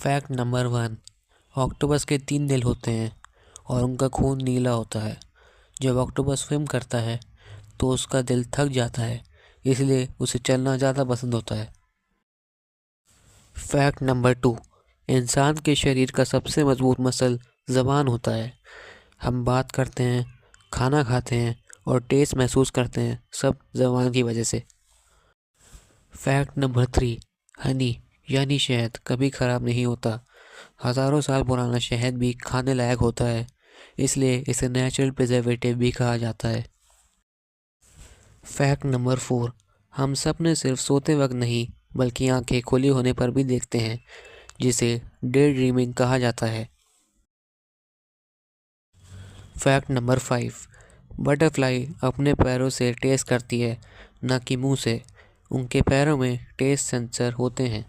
Fact number 1। Octopus के 3 दिल होते हैं और उनका खून नीला होता है। जब ऑक्टोपस स्विम करता है तो उसका दिल थक जाता है, इसलिए उसे चलना ज़्यादा पसंद होता है। Fact number 2। इंसान के शरीर का सबसे मजबूत मसल ज़बान होता है। हम बात करते हैं, खाना खाते हैं और टेस्ट महसूस करते हैं, सब ज़बान की वजह से। Fact number 3। हनी यानी शहद कभी ख़राब नहीं होता। हज़ारों साल पुराना शहद भी खाने लायक होता है, इसलिए इसे नेचुरल प्रिजर्वेटिव भी कहा जाता है। Fact number 4। हम सपने सिर्फ सोते वक्त नहीं बल्कि आंखें खुली होने पर भी देखते हैं, जिसे डे ड्रीमिंग कहा जाता है। Fact number 5। बटरफ्लाई अपने पैरों से टेस्ट करती है, न कि मुंह से। उनके पैरों में टेस्ट सेंसर होते हैं।